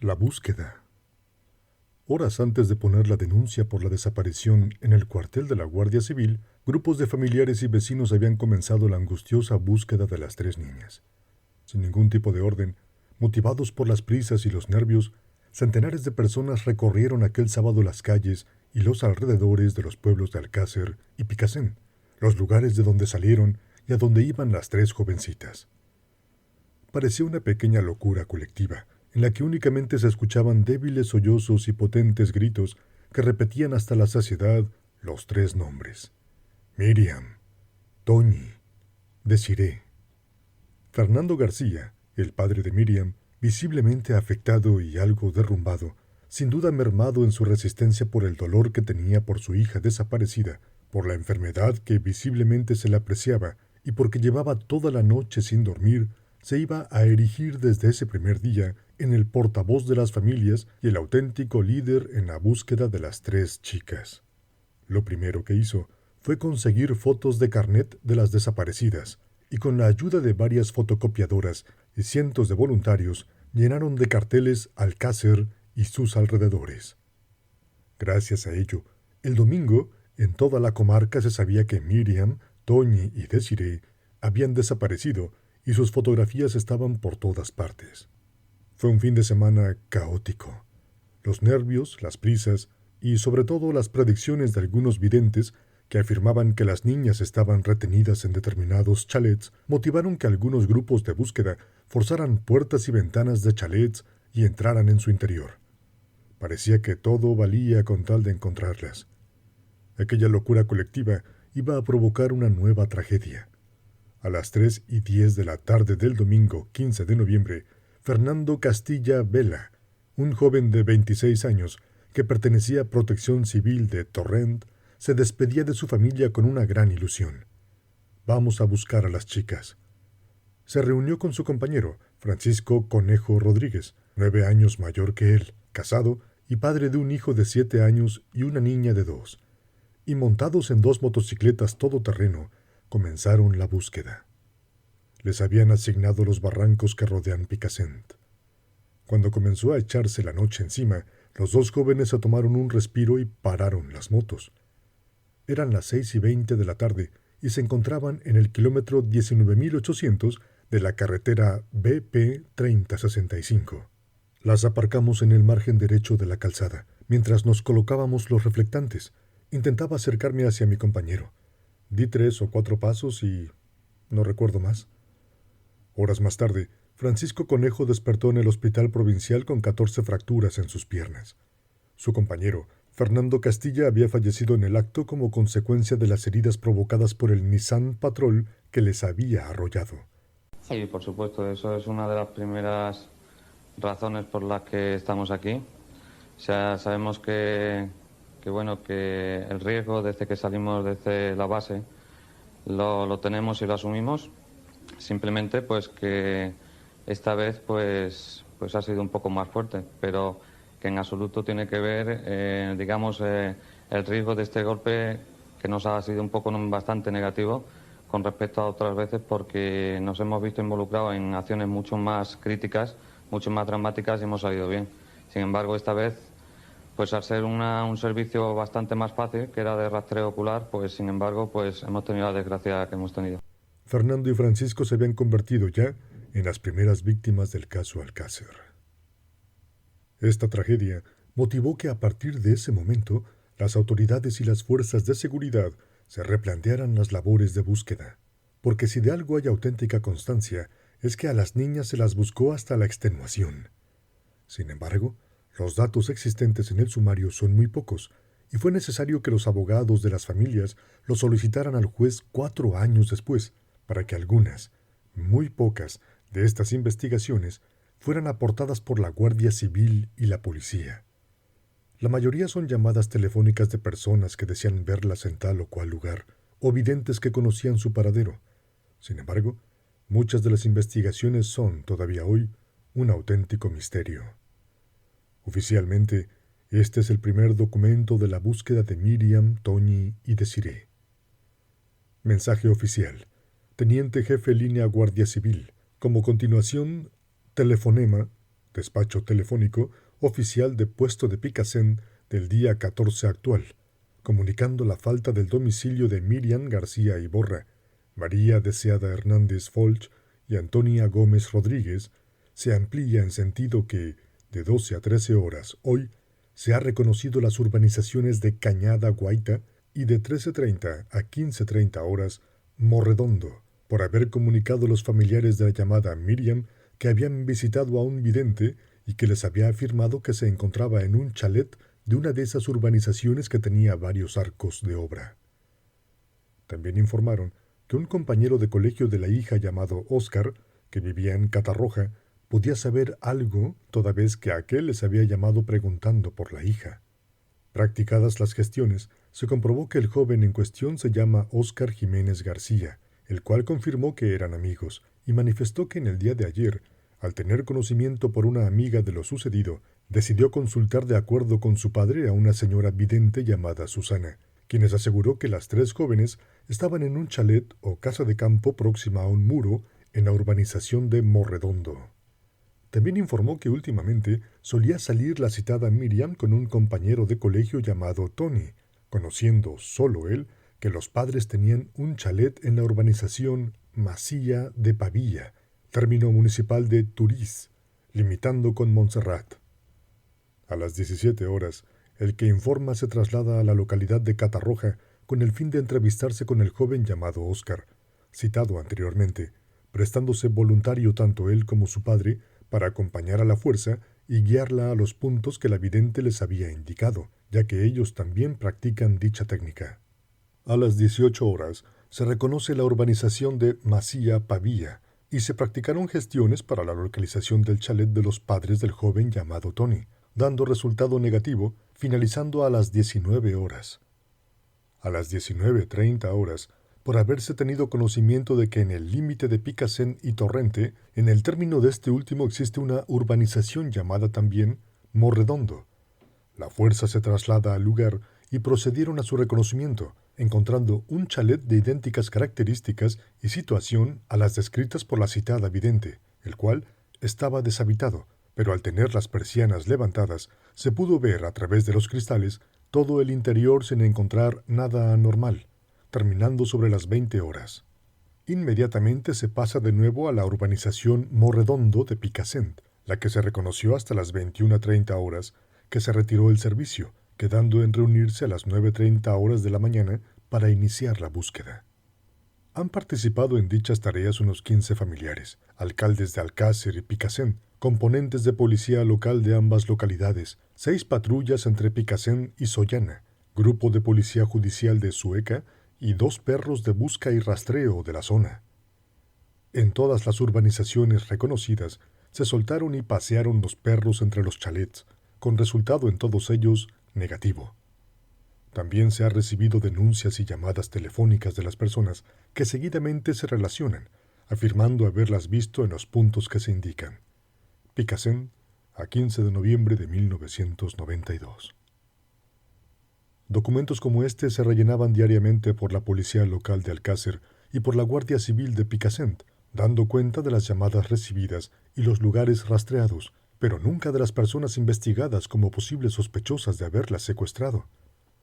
La búsqueda. Horas antes de poner la denuncia por la desaparición en el cuartel de la Guardia Civil, grupos de familiares y vecinos habían comenzado la angustiosa búsqueda de las tres niñas. Sin ningún tipo de orden, motivados por las prisas y los nervios, centenares de personas recorrieron aquel sábado las calles y los alrededores de los pueblos de Alcácer y Picassent, los lugares de donde salieron y a donde iban las tres jovencitas. Parecía una pequeña locura colectiva, en la que únicamente se escuchaban débiles sollozos y potentes gritos que repetían hasta la saciedad los tres nombres: Miriam, Toñi, Desiree. Fernando García, el padre de Miriam, visiblemente afectado y algo derrumbado, sin duda mermado en su resistencia por el dolor que tenía por su hija desaparecida, por la enfermedad que visiblemente se le apreciaba y porque llevaba toda la noche sin dormir, se iba a erigir desde ese primer día en el portavoz de las familias y el auténtico líder en la búsqueda de las tres chicas. Lo primero que hizo fue conseguir fotos de carnet de las desaparecidas, y con la ayuda de varias fotocopiadoras y cientos de voluntarios llenaron de carteles Alcácer y sus alrededores. Gracias a ello, el domingo, en toda la comarca se sabía que Miriam, Toñi y Desiree habían desaparecido y sus fotografías estaban por todas partes. Fue un fin de semana caótico. Los nervios, las prisas y sobre todo las predicciones de algunos videntes que afirmaban que las niñas estaban retenidas en determinados chalets motivaron que algunos grupos de búsqueda forzaran puertas y ventanas de chalets y entraran en su interior. Parecía que todo valía con tal de encontrarlas. Aquella locura colectiva iba a provocar una nueva tragedia. A las 3:10 de la tarde del domingo 15 de noviembre, Fernando Castilla Vela, un joven de 26 años que pertenecía a Protección Civil de Torrent, se despedía de su familia con una gran ilusión. Vamos a buscar a las chicas. Se reunió con su compañero, Francisco Conejo Rodríguez, 9 años mayor que él, casado y padre de un hijo de 7 años y una niña de 2. Y montados en 2 motocicletas todoterreno, comenzaron la búsqueda. Les habían asignado los barrancos que rodean Picassent. Cuando comenzó a echarse la noche encima, los dos jóvenes se tomaron un respiro y pararon las motos. Eran las 6:20 de la tarde y se encontraban en el kilómetro 19.800 de la carretera BP 3065. Las aparcamos en el margen derecho de la calzada, mientras nos colocábamos los reflectantes. Intentaba acercarme hacia mi compañero. Di 3 o 4 pasos y no recuerdo más. Horas más tarde, Francisco Conejo despertó en el hospital provincial con 14 fracturas en sus piernas. Su compañero, Fernando Castilla, había fallecido en el acto como consecuencia de las heridas provocadas por el Nissan Patrol que les había arrollado. Sí, por supuesto, eso es una de las primeras razones por las que estamos aquí. O sea, sabemos que el riesgo desde que salimos desde la base lo tenemos y lo asumimos. Simplemente pues que esta vez pues ha sido un poco más fuerte, pero que en absoluto tiene que ver, el riesgo de este golpe, que nos ha sido un poco bastante negativo con respecto a otras veces, porque nos hemos visto involucrados en acciones mucho más críticas, mucho más dramáticas y hemos salido bien. Sin embargo, esta vez, pues al ser un servicio bastante más fácil, que era de rastreo ocular, pues sin embargo, pues hemos tenido la desgracia que hemos tenido. Fernando y Francisco se habían convertido ya en las primeras víctimas del caso Alcácer. Esta tragedia motivó que a partir de ese momento las autoridades y las fuerzas de seguridad se replantearan las labores de búsqueda, porque si de algo hay auténtica constancia es que a las niñas se las buscó hasta la extenuación. Sin embargo, los datos existentes en el sumario son muy pocos, y fue necesario que los abogados de las familias lo solicitaran al juez 4 años después, para que algunas, muy pocas, de estas investigaciones fueran aportadas por la Guardia Civil y la policía. La mayoría son llamadas telefónicas de personas que desean verlas en tal o cual lugar, o videntes que conocían su paradero. Sin embargo, muchas de las investigaciones son, todavía hoy, un auténtico misterio. Oficialmente, este es el primer documento de la búsqueda de Miriam, Toñi y Desiree. Mensaje oficial. Teniente Jefe Línea Guardia Civil. Como continuación, telefonema despacho telefónico oficial de puesto de Picassent del día 14 actual, comunicando la falta del domicilio de Miriam García Iborra, María Deseada Hernández Folch y Antonia Gómez Rodríguez, se amplía en sentido que, de 12 a 13 horas hoy, se ha reconocido las urbanizaciones de Cañada Guaita y de 13:30 a 15:30 horas Morredondo, por haber comunicado a los familiares de la llamada Miriam que habían visitado a un vidente y que les había afirmado que se encontraba en un chalet de una de esas urbanizaciones que tenía varios arcos de obra. También informaron que un compañero de colegio de la hija llamado Óscar, que vivía en Catarroja, podía saber algo toda vez que aquel les había llamado preguntando por la hija. Practicadas las gestiones, se comprobó que el joven en cuestión se llama Óscar Jiménez García, el cual confirmó que eran amigos, y manifestó que en el día de ayer, al tener conocimiento por una amiga de lo sucedido, decidió consultar de acuerdo con su padre a una señora vidente llamada Susana, quienes aseguró que las tres jóvenes estaban en un chalet o casa de campo próxima a un muro en la urbanización de Morredondo. También informó que últimamente solía salir la citada Miriam con un compañero de colegio llamado Tony, conociendo solo él que los padres tenían un chalet en la urbanización Masía de Pavía, término municipal de Turís, limitando con Montserrat. A las 17 horas, el que informa se traslada a la localidad de Catarroja con el fin de entrevistarse con el joven llamado Óscar, citado anteriormente, prestándose voluntario tanto él como su padre para acompañar a la fuerza y guiarla a los puntos que la vidente les había indicado, ya que ellos también practican dicha técnica. A las 18 horas se reconoce la urbanización de Masía Pavía y se practicaron gestiones para la localización del chalet de los padres del joven llamado Tony, dando resultado negativo, finalizando a las 19 horas. A las 19:30 horas, por haberse tenido conocimiento de que en el límite de Picassent y Torrente, en el término de este último existe una urbanización llamada también Morredondo. La fuerza se traslada al lugar y procedieron a su reconocimiento, encontrando un chalet de idénticas características y situación a las descritas por la citada vidente, el cual estaba deshabitado, pero al tener las persianas levantadas, se pudo ver a través de los cristales todo el interior sin encontrar nada anormal, terminando sobre las 20 horas. Inmediatamente se pasa de nuevo a la urbanización Morredondo de Picassent, la que se reconoció hasta las 21:30 horas, que se retiró el servicio, quedando en reunirse a las 9:30 horas de la mañana para iniciar la búsqueda. Han participado en dichas tareas unos 15 familiares, alcaldes de Alcácer y Picassent, componentes de policía local de ambas localidades, 6 patrullas entre Picassent y Sollana, grupo de policía judicial de Sueca y 2 perros de busca y rastreo de la zona. En todas las urbanizaciones reconocidas se soltaron y pasearon los perros entre los chalets, con resultado en todos ellos negativo. También se ha recibido denuncias y llamadas telefónicas de las personas que seguidamente se relacionan, afirmando haberlas visto en los puntos que se indican. Picassent, a 15 de noviembre de 1992. Documentos como este se rellenaban diariamente por la policía local de Alcácer y por la Guardia Civil de Picassent, dando cuenta de las llamadas recibidas y los lugares rastreados, pero nunca de las personas investigadas como posibles sospechosas de haberlas secuestrado.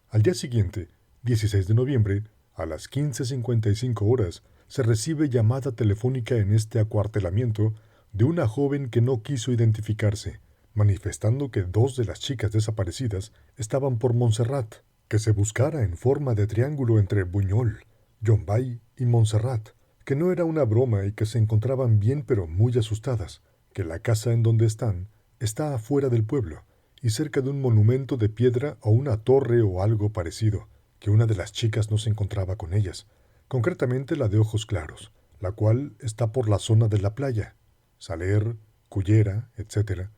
Al día siguiente, 16 de noviembre, a las 15:55 horas, se recibe llamada telefónica en este acuartelamiento de una joven que no quiso identificarse, manifestando que 2 de las chicas desaparecidas estaban por Montserrat, que se buscara en forma de triángulo entre Buñol, Llombay y Montserrat, que no era una broma y que se encontraban bien pero muy asustadas, que la casa en donde están está afuera del pueblo y cerca de un monumento de piedra o una torre o algo parecido, que una de las chicas no se encontraba con ellas, concretamente la de ojos claros, la cual está por la zona de la playa, Saler, Cullera, etc.,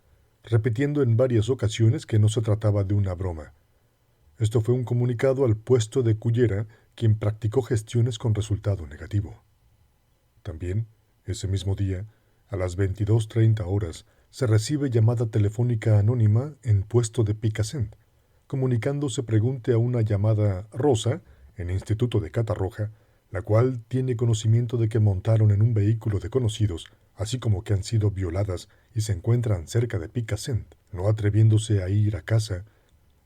repitiendo en varias ocasiones que no se trataba de una broma. Esto fue un comunicado al puesto de Cullera, quien practicó gestiones con resultado negativo. También, ese mismo día, a las 22:30 horas, se recibe llamada telefónica anónima en puesto de Picassent, comunicando se pregunte a una llamada Rosa, en Instituto de Catarroja, la cual tiene conocimiento de que montaron en un vehículo de conocidos, así como que han sido violadas y se encuentran cerca de Picassent, no atreviéndose a ir a casa,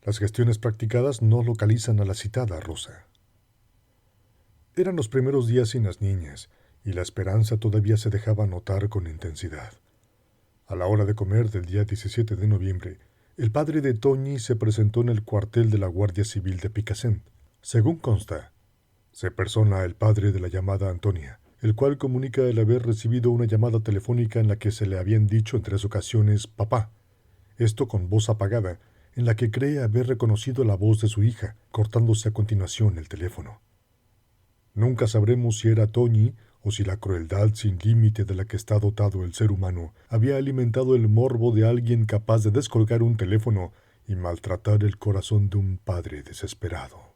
las gestiones practicadas no localizan a la citada Rosa. Eran los primeros días sin las niñas, y la esperanza todavía se dejaba notar con intensidad. A la hora de comer del día 17 de noviembre, el padre de Toñi se presentó en el cuartel de la Guardia Civil de Picassent. Según consta, se persona el padre de la llamada Antonia, el cual comunica el haber recibido una llamada telefónica en la que se le habían dicho en 3 ocasiones «papá», esto con voz apagada, en la que cree haber reconocido la voz de su hija, cortándose a continuación el teléfono. Nunca sabremos si era Toñi o si la crueldad sin límite de la que está dotado el ser humano había alimentado el morbo de alguien capaz de descolgar un teléfono y maltratar el corazón de un padre desesperado.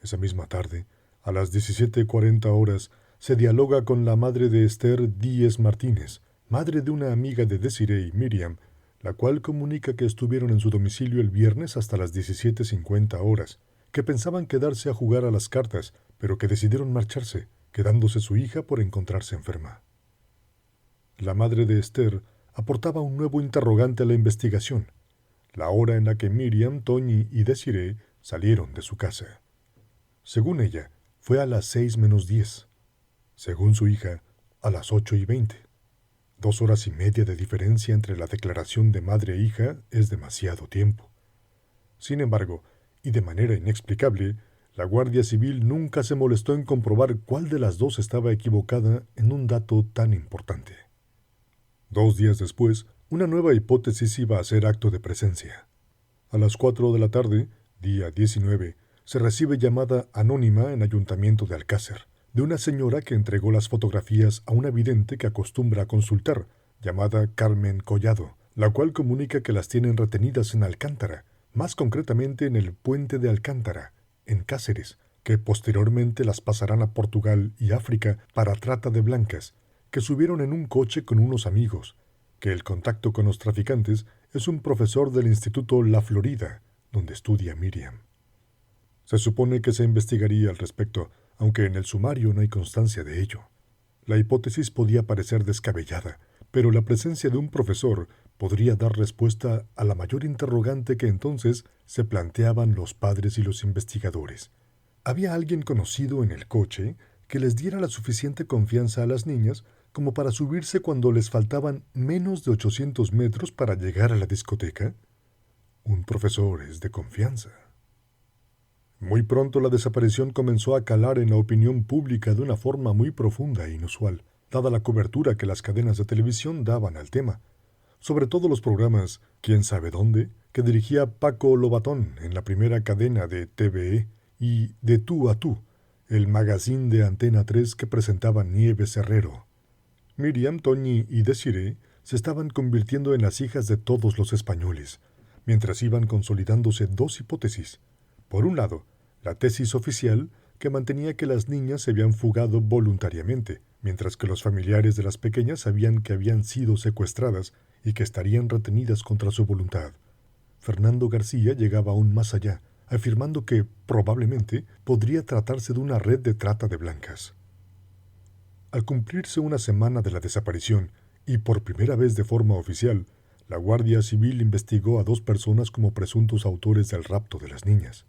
Esa misma tarde, a las 17:40 horas, se dialoga con la madre de Esther Díez Martínez, madre de una amiga de Desiree y Miriam, la cual comunica que estuvieron en su domicilio el viernes hasta las 17:50 horas, que pensaban quedarse a jugar a las cartas, pero que decidieron marcharse, quedándose su hija por encontrarse enferma. La madre de Esther aportaba un nuevo interrogante a la investigación: la hora en la que Miriam, Toñi y Desiree salieron de su casa. Según ella, fue a las 6 menos 10. Según su hija, a las 8:20. 2 horas y media de diferencia entre la declaración de madre e hija es demasiado tiempo. Sin embargo, y de manera inexplicable, la Guardia Civil nunca se molestó en comprobar cuál de las dos estaba equivocada en un dato tan importante. 2 días después, una nueva hipótesis iba a hacer acto de presencia. A las 4 de la tarde, día 19, se recibe llamada anónima en Ayuntamiento de Alcácer, de una señora que entregó las fotografías a una vidente que acostumbra a consultar, llamada Carmen Collado, la cual comunica que las tienen retenidas en Alcántara, más concretamente en el puente de Alcántara, en Cáceres, que posteriormente las pasarán a Portugal y África para trata de blancas, que subieron en un coche con unos amigos, que el contacto con los traficantes es un profesor del Instituto La Florida, donde estudia Miriam. Se supone que se investigaría al respecto, aunque en el sumario no hay constancia de ello. La hipótesis podía parecer descabellada, pero la presencia de un profesor podría dar respuesta a la mayor interrogante que entonces se planteaban los padres y los investigadores. ¿Había alguien conocido en el coche que les diera la suficiente confianza a las niñas como para subirse cuando les faltaban menos de 800 metros para llegar a la discoteca? Un profesor es de confianza. Muy pronto la desaparición comenzó a calar en la opinión pública de una forma muy profunda e inusual, dada la cobertura que las cadenas de televisión daban al tema, sobre todo los programas «Quién sabe dónde», que dirigía Paco Lobatón en la primera cadena de TVE, y «De tú a tú», el magazine de Antena 3 que presentaba Nieves Herrero. Miriam, Toñi y Desiree se estaban convirtiendo en las hijas de todos los españoles, mientras iban consolidándose 2 hipótesis. Por un lado, la tesis oficial, que mantenía que las niñas se habían fugado voluntariamente, mientras que los familiares de las pequeñas sabían que habían sido secuestradas y que estarían retenidas contra su voluntad. Fernando García llegaba aún más allá, afirmando que, probablemente, podría tratarse de una red de trata de blancas. Al cumplirse una semana de la desaparición, y por primera vez de forma oficial, la Guardia Civil investigó a 2 personas como presuntos autores del rapto de las niñas.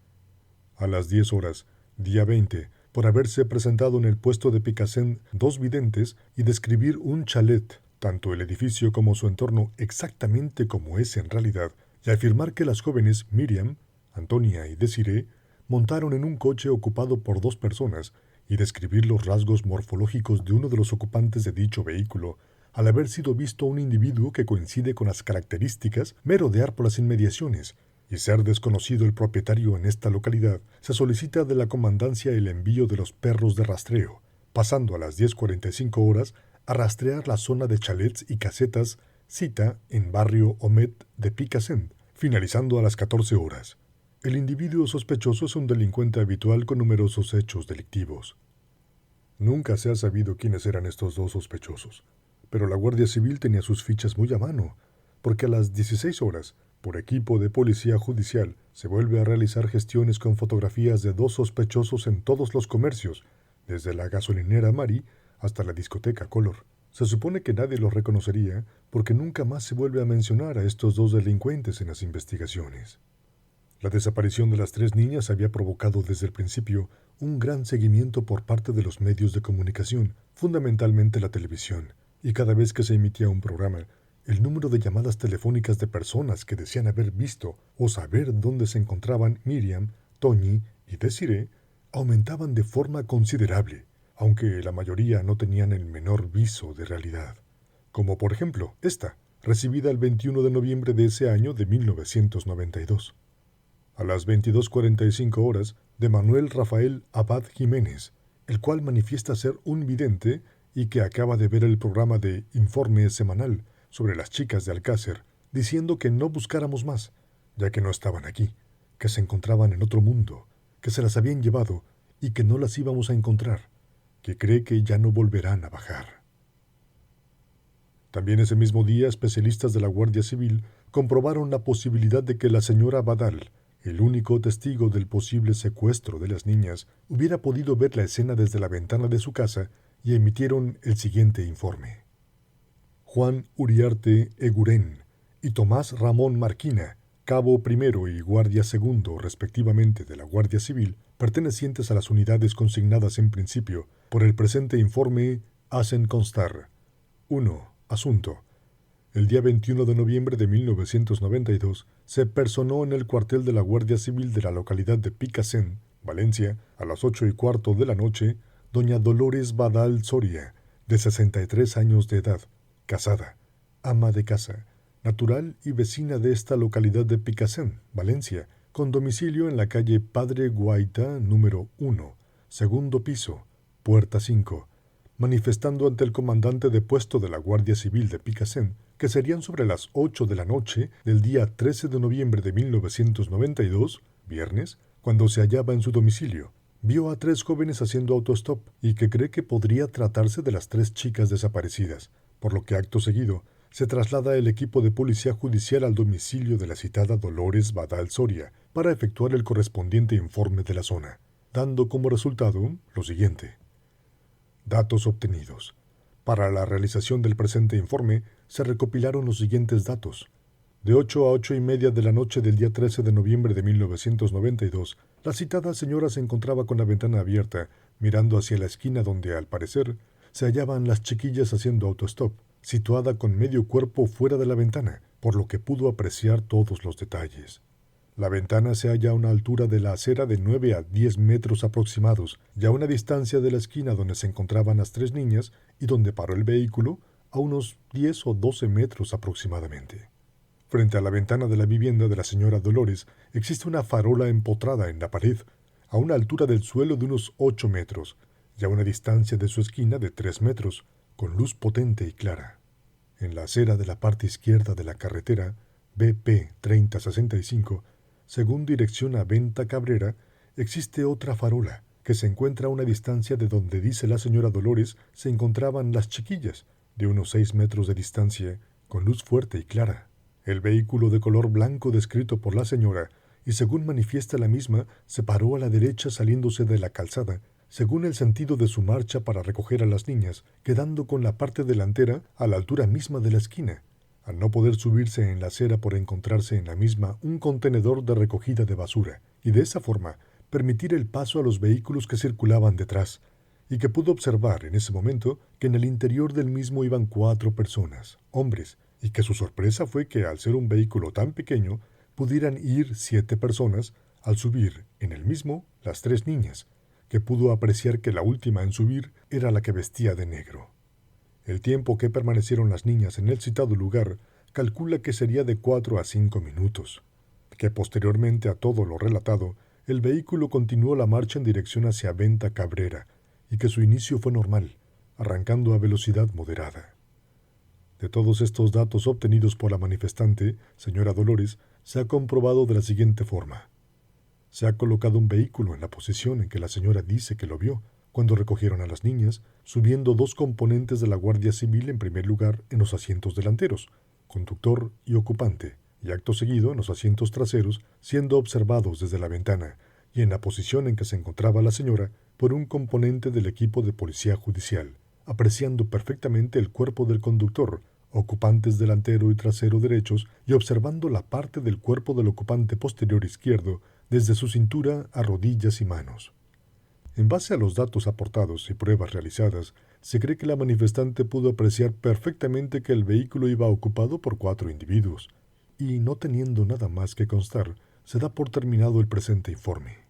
A las 10 horas, día 20, por haberse presentado en el puesto de Picassent 2 videntes y describir un chalet, tanto el edificio como su entorno exactamente como es en realidad, y afirmar que las jóvenes Miriam, Antonia y Desiree montaron en un coche ocupado por 2 personas y describir los rasgos morfológicos de uno de los ocupantes de dicho vehículo, al haber sido visto un individuo que coincide con las características, merodear por las inmediaciones, y ser desconocido el propietario en esta localidad, se solicita de la comandancia el envío de los perros de rastreo, pasando a las 10:45 horas a rastrear la zona de chalets y casetas Cita en barrio Omet de Picassent, finalizando a las 14 horas. El individuo sospechoso es un delincuente habitual con numerosos hechos delictivos. Nunca se ha sabido quiénes eran estos 2 sospechosos, pero la Guardia Civil tenía sus fichas muy a mano, porque a las 16 horas, por equipo de policía judicial, se vuelve a realizar gestiones con fotografías de 2 sospechosos en todos los comercios, desde la gasolinera Mari hasta la discoteca Color, Se supone que nadie los reconocería porque nunca más se vuelve a mencionar a estos dos delincuentes en las investigaciones. La desaparición de las tres niñas había provocado desde el principio un gran seguimiento por parte de los medios de comunicación, fundamentalmente la televisión, y cada vez que se emitía un programa, el número de llamadas telefónicas de personas que decían haber visto o saber dónde se encontraban Miriam, Toñi y Desiree aumentaban de forma considerable, aunque la mayoría no tenían el menor viso de realidad. Como por ejemplo esta, recibida el 21 de noviembre de ese año de 1992. A las 22:45 horas, de Manuel Rafael Abad Jiménez, el cual manifiesta ser un vidente y que acaba de ver el programa de Informe Semanal sobre las chicas de Alcácer, diciendo que no buscáramos más, ya que no estaban aquí, que se encontraban en otro mundo, que se las habían llevado y que no las íbamos a encontrar, que cree que ya no volverán a bajar. También ese mismo día, especialistas de la Guardia Civil comprobaron la posibilidad de que la señora Badal, el único testigo del posible secuestro de las niñas, hubiera podido ver la escena desde la ventana de su casa y emitieron el siguiente informe. Juan Uriarte Eguren y Tomás Ramón Marquina, cabo primero y guardia segundo respectivamente de la Guardia Civil, pertenecientes a las unidades consignadas en principio por el presente informe, hacen constar: 1. Asunto. El día 21 de noviembre de 1992 se personó en el cuartel de la Guardia Civil de la localidad de Picassent, Valencia, a las 8:15 de la noche, doña Dolores Badal Soria, de 63 años de edad, casada, ama de casa, natural y vecina de esta localidad de Picassent, Valencia, con domicilio en la calle Padre Guaita número 1, segundo piso, puerta 5, manifestando ante el comandante de puesto de la Guardia Civil de Picassent que serían sobre las 8 de la noche del día 13 de noviembre de 1992, viernes, cuando se hallaba en su domicilio. Vio a 3 jóvenes haciendo autostop y que cree que podría tratarse de las 3 chicas desaparecidas, por lo que acto seguido se traslada el equipo de policía judicial al domicilio de la citada Dolores Badal Soria para efectuar el correspondiente informe de la zona, dando como resultado lo siguiente. Datos obtenidos. Para la realización del presente informe se recopilaron los siguientes datos. De 8 a 8:30 de la noche del día 13 de noviembre de 1992, la citada señora se encontraba con la ventana abierta, mirando hacia la esquina donde, al parecer, se hallaban las chiquillas haciendo autostop, situada con medio cuerpo fuera de la ventana, por lo que pudo apreciar todos los detalles. La ventana se halla a una altura de la acera de 9 a 10 metros aproximados y a una distancia de la esquina donde se encontraban las 3 niñas y donde paró el vehículo a unos 10 o 12 metros aproximadamente. Frente a la ventana de la vivienda de la señora Dolores existe una farola empotrada en la pared, a una altura del suelo de unos 8 metros y a una distancia de su esquina de 3 metros, con luz potente y clara. En la acera de la parte izquierda de la carretera BP 3065, según dirección a Venta Cabrera, existe otra farola, que se encuentra a una distancia de donde dice la señora Dolores se encontraban las chiquillas, de unos 6 metros de distancia, con luz fuerte y clara. El vehículo de color blanco descrito por la señora, y según manifiesta la misma, se paró a la derecha saliéndose de la calzada, según el sentido de su marcha para recoger a las niñas, quedando con la parte delantera a la altura misma de la esquina, al no poder subirse en la acera por encontrarse en la misma un contenedor de recogida de basura, y de esa forma permitir el paso a los vehículos que circulaban detrás, y que pudo observar en ese momento que en el interior del mismo iban 4 personas, hombres, y que su sorpresa fue que al ser un vehículo tan pequeño pudieran ir 7 personas, al subir en el mismo las 3 niñas, que pudo apreciar que la última en subir era la que vestía de negro. El tiempo que permanecieron las niñas en el citado lugar calcula que sería de 4 a 5 minutos, que posteriormente a todo lo relatado, el vehículo continuó la marcha en dirección hacia Venta Cabrera y que su inicio fue normal, arrancando a velocidad moderada. De todos estos datos obtenidos por la manifestante, señora Dolores, se ha comprobado de la siguiente forma. Se ha colocado un vehículo en la posición en que la señora dice que lo vio, cuando recogieron a las niñas, subiendo 2 componentes de la Guardia Civil en primer lugar en los asientos delanteros, conductor y ocupante, y acto seguido en los asientos traseros, siendo observados desde la ventana, y en la posición en que se encontraba la señora, por un componente del equipo de policía judicial, apreciando perfectamente el cuerpo del conductor, ocupantes delantero y trasero derechos, y observando la parte del cuerpo del ocupante posterior izquierdo desde su cintura a rodillas y manos. En base a los datos aportados y pruebas realizadas, se cree que la manifestante pudo apreciar perfectamente que el vehículo iba ocupado por 4 individuos, y no teniendo nada más que constar, se da por terminado el presente informe.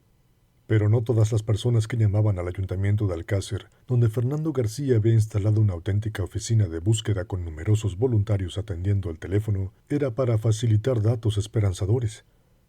Pero no todas las personas que llamaban al ayuntamiento de Alcácer, donde Fernando García había instalado una auténtica oficina de búsqueda con numerosos voluntarios atendiendo el teléfono, era para facilitar datos esperanzadores.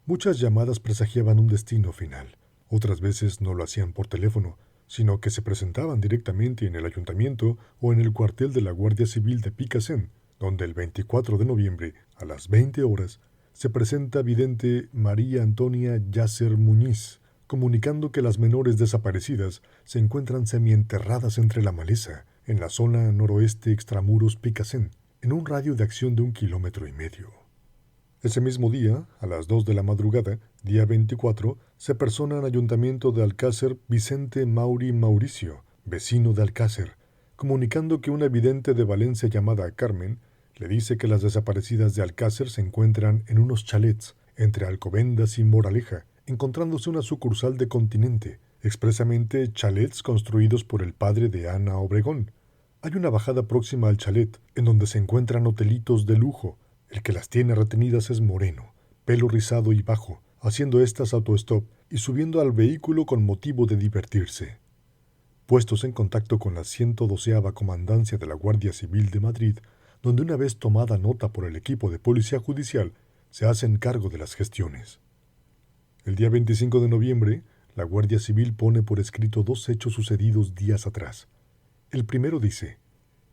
Muchas llamadas presagiaban un destino final. Otras veces no lo hacían por teléfono, sino que se presentaban directamente en el ayuntamiento o en el cuartel de la Guardia Civil de Picasen, donde el 24 de noviembre, a las 20 horas, se presenta vidente María Antonia Yasser Muñiz, comunicando que las menores desaparecidas se encuentran semienterradas entre la maleza, en la zona noroeste extramuros Picasen, en un radio de acción de 1,5 kilómetros. Ese mismo día, a las 2 de la madrugada, día 24, se persona en ayuntamiento de Alcácer Vicente Mauri Mauricio, vecino de Alcácer, comunicando que una vidente de Valencia llamada Carmen le dice que las desaparecidas de Alcácer se encuentran en unos chalets entre Alcobendas y Moraleja, encontrándose una sucursal de Continente, expresamente chalets construidos por el padre de Ana Obregón. Hay una bajada próxima al chalet, en donde se encuentran hotelitos de lujo. El que las tiene retenidas es moreno, pelo rizado y bajo, haciendo estas autostop y subiendo al vehículo con motivo de divertirse. Puestos en contacto con la 112ª Comandancia de la Guardia Civil de Madrid, donde una vez tomada nota por el equipo de Policía Judicial, se hacen cargo de las gestiones. El día 25 de noviembre, la Guardia Civil pone por escrito 2 hechos sucedidos días atrás. El primero dice: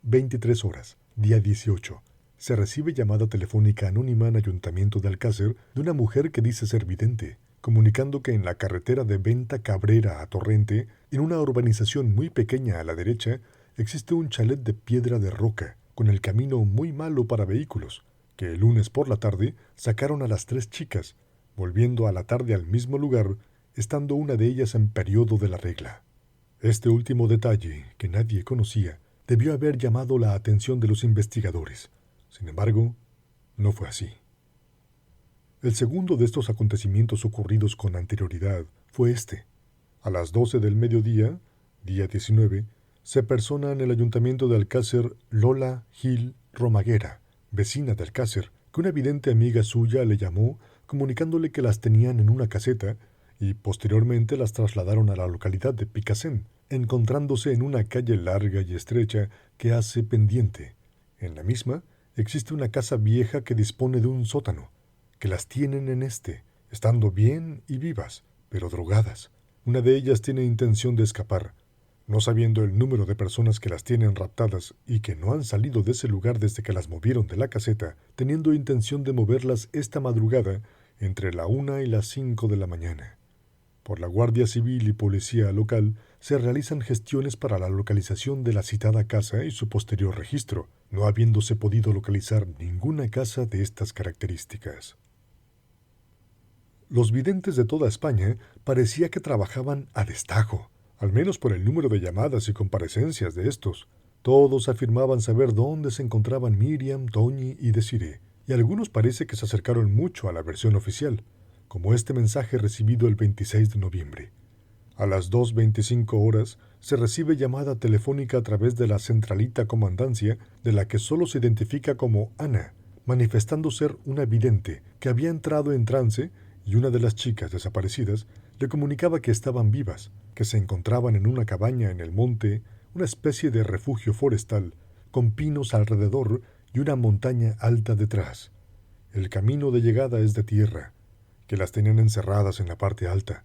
23 horas, día 18. Se recibe llamada telefónica anónima en Ayuntamiento de Alcácer de una mujer que dice ser vidente, comunicando que en la carretera de Venta Cabrera a Torrente, en una urbanización muy pequeña a la derecha, existe un chalet de piedra de roca, con el camino muy malo para vehículos, que el lunes por la tarde sacaron a las 3 chicas, volviendo a la tarde al mismo lugar, estando una de ellas en periodo de la regla. Este último detalle, que nadie conocía, debió haber llamado la atención de los investigadores. Sin embargo, no fue así. El segundo de estos acontecimientos ocurridos con anterioridad fue este. A las 12 del mediodía, día 19, se persona en el ayuntamiento de Alcácer Lola Gil Romaguera, vecina de Alcácer, que una vidente amiga suya le llamó comunicándole que las tenían en una caseta y posteriormente las trasladaron a la localidad de Picasen, encontrándose en una calle larga y estrecha que hace pendiente. En la misma existe una casa vieja que dispone de un sótano, que las tienen en estando bien y vivas, pero drogadas. Una de ellas tiene intención de escapar, no sabiendo el número de personas que las tienen raptadas y que no han salido de ese lugar desde que las movieron de la caseta, teniendo intención de moverlas esta madrugada entre la 1 y las 5 de la mañana. Por la Guardia Civil y Policía local se realizan gestiones para la localización de la citada casa y su posterior registro, no habiéndose podido localizar ninguna casa de estas características. Los videntes de toda España parecía que trabajaban a destajo, al menos por el número de llamadas y comparecencias de estos. Todos afirmaban saber dónde se encontraban Miriam, Toñi y Desiree, y algunos parece que se acercaron mucho a la versión oficial, como este mensaje recibido el 26 de noviembre. A las 2:25 horas se recibe llamada telefónica a través de la centralita comandancia, de la que solo se identifica como Ana, manifestando ser una vidente que había entrado en trance, y una de las chicas desaparecidas le comunicaba que estaban vivas, que se encontraban en una cabaña en el monte, una especie de refugio forestal, con pinos alrededor y una montaña alta detrás. El camino de llegada es de tierra, que las tenían encerradas en la parte alta,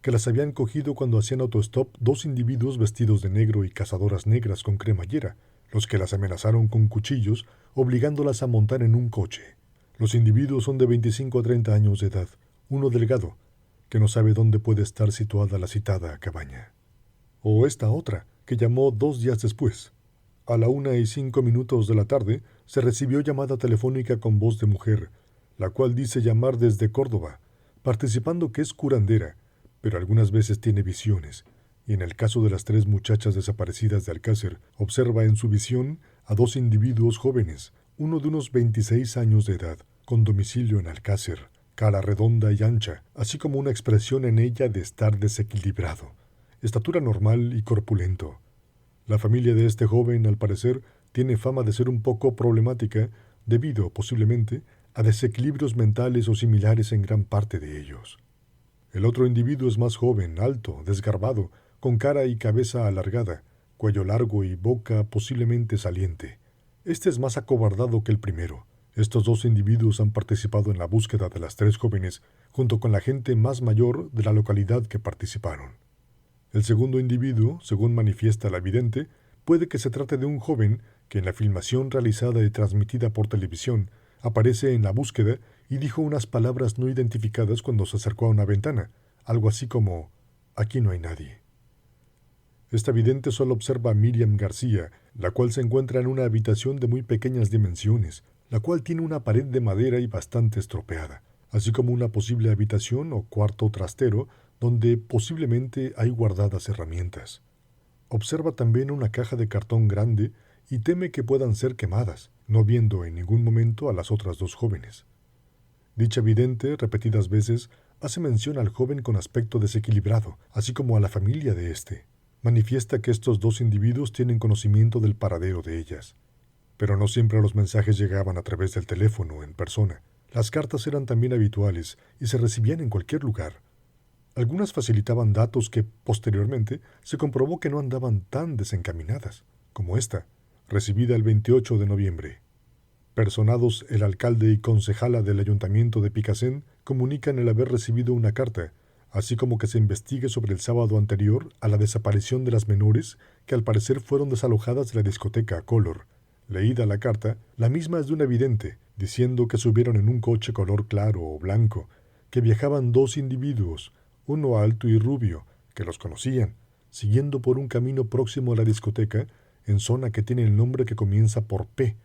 que las habían cogido cuando hacían autostop 2 individuos vestidos de negro y cazadoras negras con cremallera, los que las amenazaron con cuchillos, obligándolas a montar en un coche. Los individuos son de 25 a 30 años de edad, uno delgado, que no sabe dónde puede estar situada la citada cabaña. O esta otra, que llamó 2 días después. A la 1:05 de la tarde se recibió llamada telefónica con voz de mujer, la cual dice llamar desde Córdoba, participando que es curandera, pero algunas veces tiene visiones, y en el caso de las 3 muchachas desaparecidas de Alcácer, observa en su visión a 2 individuos jóvenes, uno de unos 26 años de edad, con domicilio en Alcácer, cara redonda y ancha, así como una expresión en ella de estar desequilibrado, estatura normal y corpulento. La familia de este joven, al parecer, tiene fama de ser un poco problemática, debido, posiblemente, a desequilibrios mentales o similares en gran parte de ellos. El otro individuo es más joven, alto, desgarbado, con cara y cabeza alargada, cuello largo y boca posiblemente saliente. Este es más acobardado que el primero. Estos 2 individuos han participado en la búsqueda de las 3 jóvenes, junto con la gente más mayor de la localidad que participaron. El segundo individuo, según manifiesta la vidente, puede que se trate de un joven que en la filmación realizada y transmitida por televisión aparece en la búsqueda y dijo unas palabras no identificadas cuando se acercó a una ventana, algo así como «aquí no hay nadie». Esta vidente solo observa a Miriam García, la cual se encuentra en una habitación de muy pequeñas dimensiones, la cual tiene una pared de madera y bastante estropeada, así como una posible habitación o cuarto trastero donde posiblemente hay guardadas herramientas. Observa también una caja de cartón grande y teme que puedan ser quemadas, no viendo en ningún momento a las otras 2 jóvenes. Dicha vidente, repetidas veces, hace mención al joven con aspecto desequilibrado, así como a la familia de éste. Manifiesta que estos 2 individuos tienen conocimiento del paradero de ellas. Pero no siempre los mensajes llegaban a través del teléfono o en persona. Las cartas eran también habituales y se recibían en cualquier lugar. Algunas facilitaban datos que, posteriormente, se comprobó que no andaban tan desencaminadas, como esta, recibida el 28 de noviembre. Personados el alcalde y concejala del ayuntamiento de Picasen comunican el haber recibido una carta, así como que se investigue sobre el sábado anterior a la desaparición de las menores que al parecer fueron desalojadas de la discoteca Color. Leída la carta, la misma es de una vidente, diciendo que subieron en un coche color claro o blanco, que viajaban 2 individuos, uno alto y rubio, que los conocían, siguiendo por un camino próximo a la discoteca, en zona que tiene el nombre que comienza por P,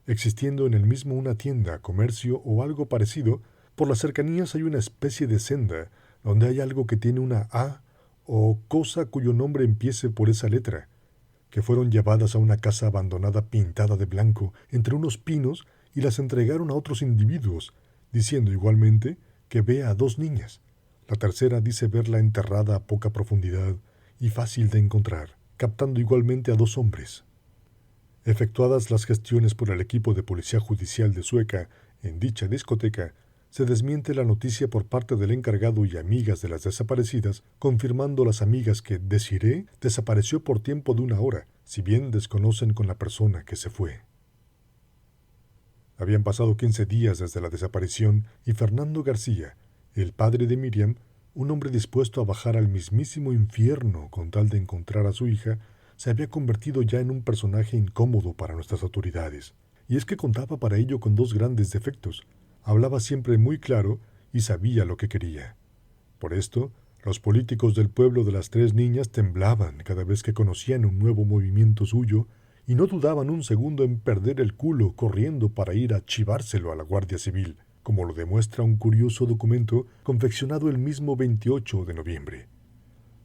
existiendo en el mismo una tienda, comercio o algo parecido. Por las cercanías hay una especie de senda, donde hay algo que tiene una A o cosa cuyo nombre empiece por esa letra, que fueron llevadas a una casa abandonada pintada de blanco entre unos pinos y las entregaron a otros individuos, diciendo igualmente que ve a 2 niñas. La tercera dice verla enterrada a poca profundidad y fácil de encontrar, captando igualmente a 2 hombres. Efectuadas las gestiones por el equipo de policía judicial de Sueca en dicha discoteca, se desmiente la noticia por parte del encargado y amigas de las desaparecidas, confirmando las amigas que Desiree desapareció por tiempo de 1 hora, si bien desconocen con la persona que se fue. Habían pasado 15 días desde la desaparición y Fernando García, el padre de Miriam, un hombre dispuesto a bajar al mismísimo infierno con tal de encontrar a su hija, se había convertido ya en un personaje incómodo para nuestras autoridades. Y es que contaba para ello con 2 grandes defectos. Hablaba siempre muy claro y sabía lo que quería. Por esto, los políticos del pueblo de las 3 niñas temblaban cada vez que conocían un nuevo movimiento suyo y no dudaban un segundo en perder el culo corriendo para ir a chivárselo a la Guardia Civil, como lo demuestra un curioso documento confeccionado el mismo 28 de noviembre.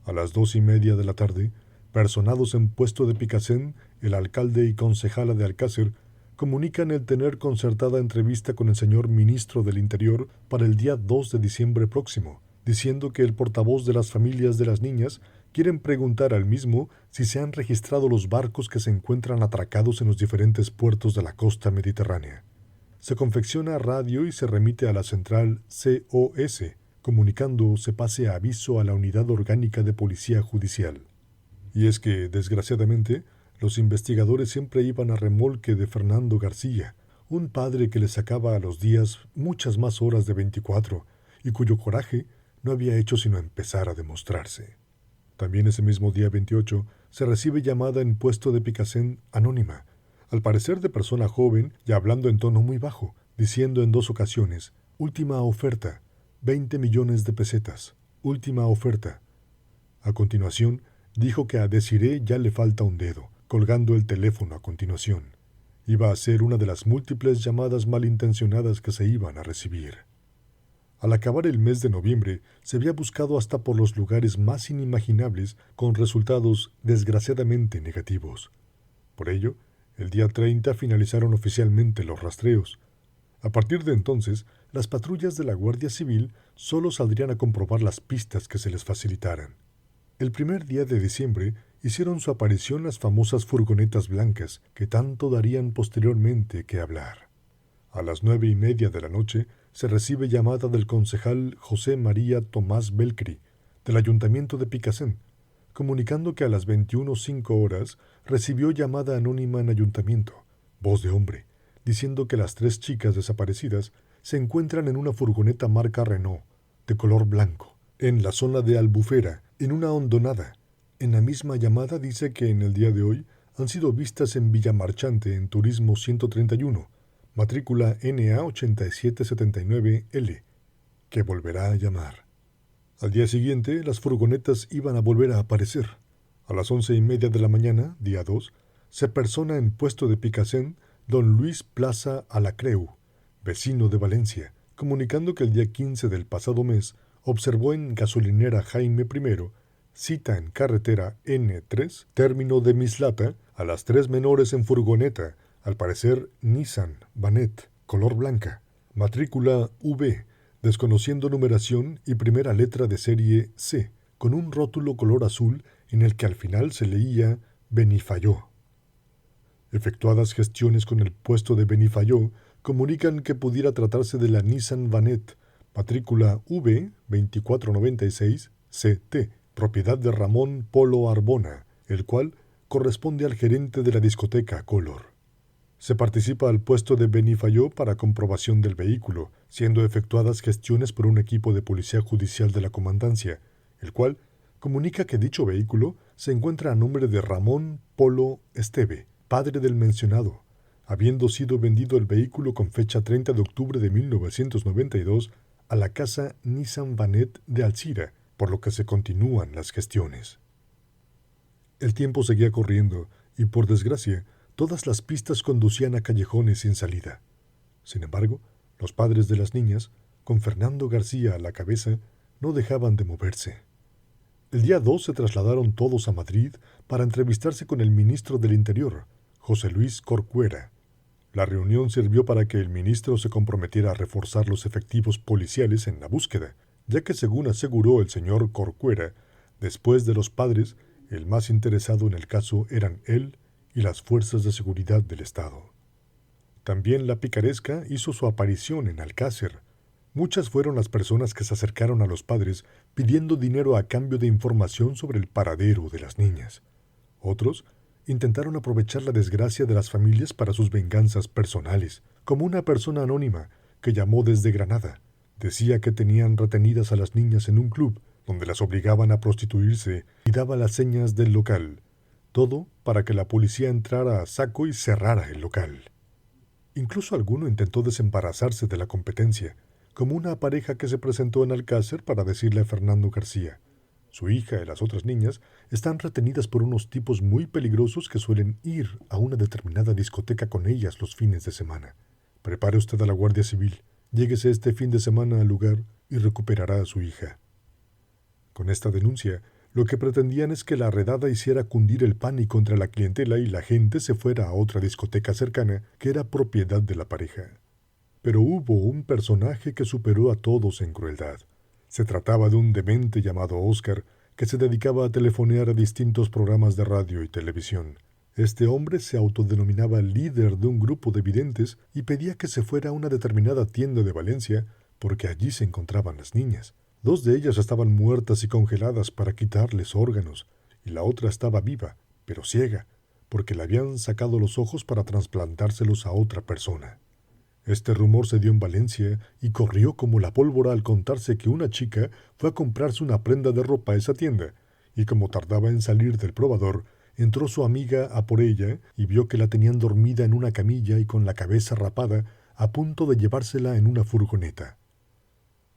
A las 2:30 de la tarde, personados en puesto de Picasen, el alcalde y concejala de Alcácer, comunican el tener concertada entrevista con el señor ministro del Interior para el día 2 de diciembre próximo, diciendo que el portavoz de las familias de las niñas quieren preguntar al mismo si se han registrado los barcos que se encuentran atracados en los diferentes puertos de la costa mediterránea. Se confecciona radio y se remite a la central COS, comunicando se pase a aviso a la Unidad Orgánica de Policía Judicial. Y es que, desgraciadamente, los investigadores siempre iban a remolque de Fernando García, un padre que le sacaba a los días muchas más horas de 24 y cuyo coraje no había hecho sino empezar a demostrarse. También ese mismo día 28 se recibe llamada en puesto de Picasen anónima, al parecer de persona joven y hablando en tono muy bajo, diciendo en 2 ocasiones: última oferta, 20 millones de pesetas, última oferta. A continuación, dijo que a Desiree ya le falta un dedo, colgando el teléfono a continuación. Iba a ser una de las múltiples llamadas malintencionadas que se iban a recibir. Al acabar el mes de noviembre, se había buscado hasta por los lugares más inimaginables con resultados desgraciadamente negativos. Por ello, el día 30 finalizaron oficialmente los rastreos. A partir de entonces, las patrullas de la Guardia Civil solo saldrían a comprobar las pistas que se les facilitaran. El primer día de diciembre hicieron su aparición las famosas furgonetas blancas que tanto darían posteriormente que hablar. A las 9:30 de la noche se recibe llamada del concejal José María Tomás Belcri, del Ayuntamiento de Picassent, comunicando que a las 21:05 recibió llamada anónima en Ayuntamiento, voz de hombre, diciendo que las 3 chicas desaparecidas se encuentran en una furgoneta marca Renault, de color blanco, en la zona de Albufera, en una hondonada. En la misma llamada dice que en el día de hoy han sido vistas en Villamarchante en Turismo 131, matrícula NA8779L, que volverá a llamar. Al día siguiente, las furgonetas iban a volver a aparecer. A las 11:30 de la mañana, día 2, se persona en puesto de Picassent don Luis Plaza Alacreu, vecino de Valencia, comunicando que el día 15 del pasado mes observó en gasolinera Jaime I, cita en carretera N3, término de Mislata, a las 3 menores en furgoneta, al parecer Nissan Vanette, color blanca, matrícula V, desconociendo numeración y primera letra de serie C, con un rótulo color azul en el que al final se leía Benifayó. Efectuadas gestiones con el puesto de Benifayó, comunican que pudiera tratarse de la Nissan Vanette, matrícula V 2496 CT, propiedad de Ramón Polo Arbona, el cual corresponde al gerente de la discoteca Color. Se participa al puesto de Benifayó para comprobación del vehículo, siendo efectuadas gestiones por un equipo de policía judicial de la comandancia, el cual comunica que dicho vehículo se encuentra a nombre de Ramón Polo Esteve, padre del mencionado, habiendo sido vendido el vehículo con fecha 30 de octubre de 1992 a la casa Nissan Vanette de Alcira, por lo que se continúan las gestiones. El tiempo seguía corriendo y, por desgracia, todas las pistas conducían a callejones sin salida. Sin embargo, los padres de las niñas, con Fernando García a la cabeza, no dejaban de moverse. El día 2 se trasladaron todos a Madrid para entrevistarse con el ministro del Interior, José Luis Corcuera. La reunión sirvió para que el ministro se comprometiera a reforzar los efectivos policiales en la búsqueda, ya que, según aseguró el señor Corcuera, después de los padres, el más interesado en el caso eran él y las fuerzas de seguridad del Estado. También la picaresca hizo su aparición en Alcácer. Muchas fueron las personas que se acercaron a los padres pidiendo dinero a cambio de información sobre el paradero de las niñas. Otros intentaron aprovechar la desgracia de las familias para sus venganzas personales, como una persona anónima que llamó desde Granada. Decía que tenían retenidas a las niñas en un club donde las obligaban a prostituirse y daba las señas del local. Todo para que la policía entrara a saco y cerrara el local. Incluso alguno intentó desembarazarse de la competencia, como una pareja que se presentó en Alcácer para decirle a Fernando García: su hija y las otras niñas están retenidas por unos tipos muy peligrosos que suelen ir a una determinada discoteca con ellas los fines de semana. Prepare usted a la Guardia Civil, lléguese este fin de semana al lugar y recuperará a su hija. Con esta denuncia, lo que pretendían es que la redada hiciera cundir el pánico entre la clientela y la gente se fuera a otra discoteca cercana que era propiedad de la pareja. Pero hubo un personaje que superó a todos en crueldad. Se trataba de un demente llamado Óscar, que se dedicaba a telefonear a distintos programas de radio y televisión. Este hombre se autodenominaba líder de un grupo de videntes y pedía que se fuera a una determinada tienda de Valencia porque allí se encontraban las niñas. 2 de ellas estaban muertas y congeladas para quitarles órganos, y la otra estaba viva, pero ciega, porque le habían sacado los ojos para trasplantárselos a otra persona. Este rumor se dio en Valencia y corrió como la pólvora al contarse que una chica fue a comprarse una prenda de ropa a esa tienda, y como tardaba en salir del probador, entró su amiga a por ella y vio que la tenían dormida en una camilla y con la cabeza rapada, a punto de llevársela en una furgoneta.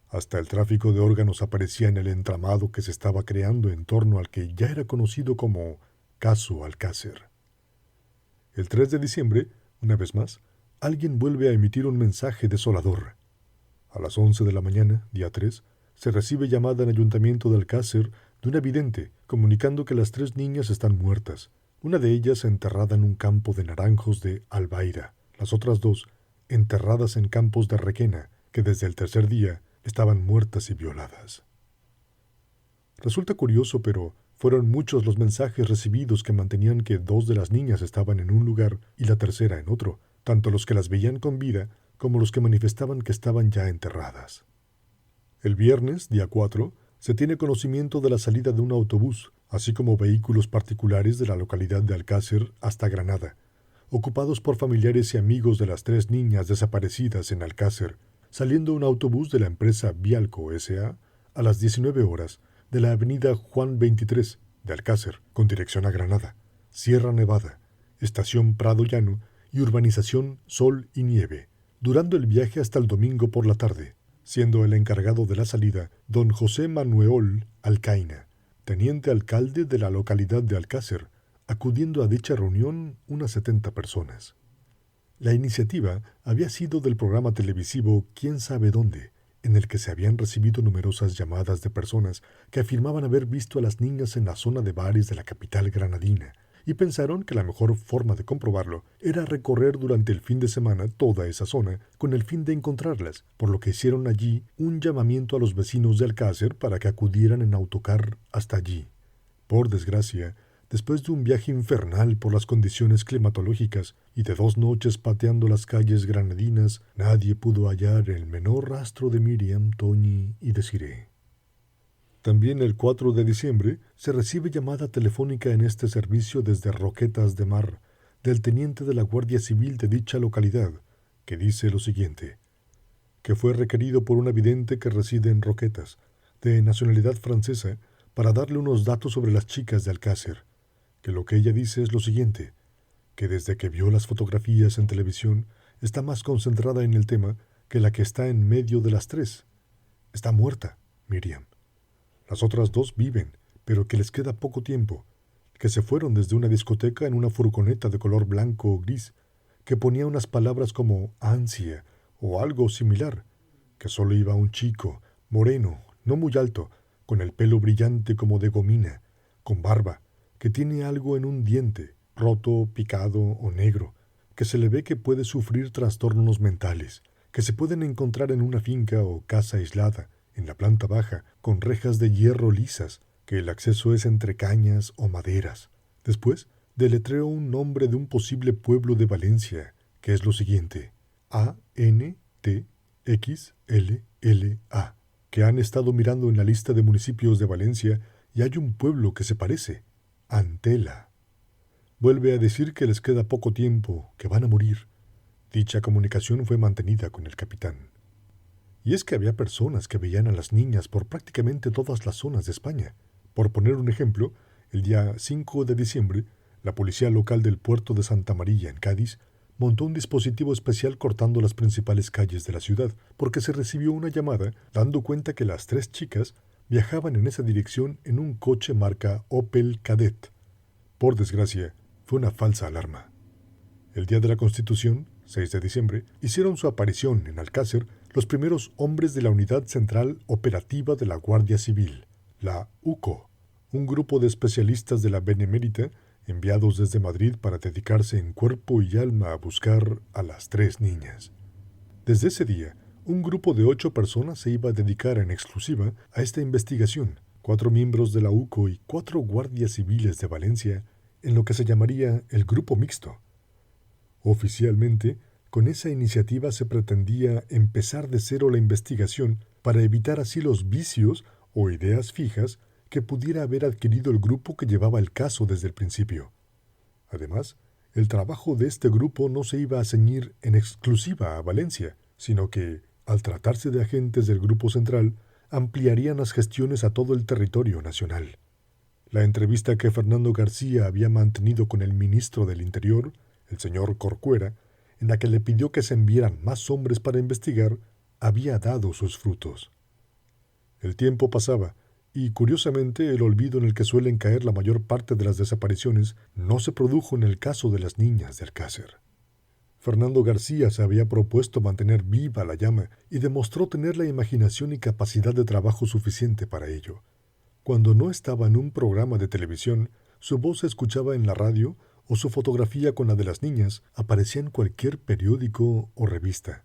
Hasta el tráfico de órganos aparecía en el entramado que se estaba creando en torno al que ya era conocido como Caso Alcácer. El 3 de diciembre, una vez más, alguien vuelve a emitir un mensaje desolador. A las 11 de la mañana, día 3, se recibe llamada en el ayuntamiento de Alcácer de una vidente comunicando que las 3 niñas están muertas, una de ellas enterrada en un campo de naranjos de Albaida, las otras 2 enterradas en campos de Requena, que desde el tercer día estaban muertas y violadas. Resulta curioso, pero fueron muchos los mensajes recibidos que mantenían que 2 de las niñas estaban en un lugar y la tercera en otro, tanto los que las veían con vida como los que manifestaban que estaban ya enterradas. El viernes, día 4, se tiene conocimiento de la salida de un autobús, así como vehículos particulares de la localidad de Alcácer hasta Granada, ocupados por familiares y amigos de las 3 niñas desaparecidas en Alcácer, saliendo un autobús de la empresa Vialco S.A. a las 19 horas de la avenida Juan 23 de Alcácer, con dirección a Granada, Sierra Nevada, Estación Prado Llano y Urbanización Sol y Nieve, durando el viaje hasta el domingo por la tarde, siendo el encargado de la salida don José Manuel Alcaina, teniente alcalde de la localidad de Alcácer, acudiendo a dicha reunión unas 70 personas. La iniciativa había sido del programa televisivo Quién sabe dónde, en el que se habían recibido numerosas llamadas de personas que afirmaban haber visto a las niñas en la zona de bares de la capital granadina, y pensaron que la mejor forma de comprobarlo era recorrer durante el fin de semana toda esa zona con el fin de encontrarlas, por lo que hicieron allí un llamamiento a los vecinos de Alcácer para que acudieran en autocar hasta allí. Por desgracia, después de un viaje infernal por las condiciones climatológicas y de 2 noches pateando las calles granadinas, nadie pudo hallar el menor rastro de Miriam, Toñi y Desiree. También el 4 de diciembre se recibe llamada telefónica en este servicio desde Roquetas de Mar, del teniente de la Guardia Civil de dicha localidad, que dice lo siguiente: que fue requerido por una vidente que reside en Roquetas, de nacionalidad francesa, para darle unos datos sobre las chicas de Alcácer, que lo que ella dice es lo siguiente, que desde que vio las fotografías en televisión está más concentrada en el tema que la que está en medio de las 3. Está muerta, Miriam. Las otras 2 viven, pero que les queda poco tiempo, que se fueron desde una discoteca en una furgoneta de color blanco o gris, que ponía unas palabras como ansia o algo similar, que solo iba un chico, moreno, no muy alto, con el pelo brillante como de gomina, con barba, que tiene algo en un diente, roto, picado o negro, que se le ve que puede sufrir trastornos mentales, que se pueden encontrar en una finca o casa aislada, en la planta baja, con rejas de hierro lisas, que el acceso es entre cañas o maderas. Después, deletreó un nombre de un posible pueblo de Valencia, que es lo siguiente: ANTXLLA, que han estado mirando en la lista de municipios de Valencia y hay un pueblo que se parece, Antela. Vuelve a decir que les queda poco tiempo, que van a morir. Dicha comunicación fue mantenida con el capitán. Y es que había personas que veían a las niñas por prácticamente todas las zonas de España. Por poner un ejemplo, el día 5 de diciembre, la policía local del puerto de Santa María, en Cádiz, montó un dispositivo especial cortando las principales calles de la ciudad, porque se recibió una llamada dando cuenta que las 3 chicas viajaban en esa dirección en un coche marca Opel Kadett. Por desgracia, fue una falsa alarma. El día de la Constitución, 6 de diciembre, hicieron su aparición en Alcácer los primeros hombres de la Unidad Central Operativa de la Guardia Civil, la UCO, un grupo de especialistas de la Benemérita enviados desde Madrid para dedicarse en cuerpo y alma a buscar a las 3 niñas. Desde ese día, un grupo de 8 personas se iba a dedicar en exclusiva a esta investigación, 4 miembros de la UCO y 4 guardias civiles de Valencia, en lo que se llamaría el Grupo Mixto. Oficialmente, con esa iniciativa se pretendía empezar de cero la investigación para evitar así los vicios o ideas fijas que pudiera haber adquirido el grupo que llevaba el caso desde el principio. Además, el trabajo de este grupo no se iba a ceñir en exclusiva a Valencia, sino que, al tratarse de agentes del Grupo Central, ampliarían las gestiones a todo el territorio nacional. La entrevista que Fernando García había mantenido con el ministro del Interior, el señor Corcuera, en la que le pidió que se enviaran más hombres para investigar, había dado sus frutos. El tiempo pasaba, y curiosamente el olvido en el que suelen caer la mayor parte de las desapariciones no se produjo en el caso de las niñas de Alcácer. Fernando García se había propuesto mantener viva la llama y demostró tener la imaginación y capacidad de trabajo suficiente para ello. Cuando no estaba en un programa de televisión, su voz se escuchaba en la radio o su fotografía con la de las niñas aparecía en cualquier periódico o revista.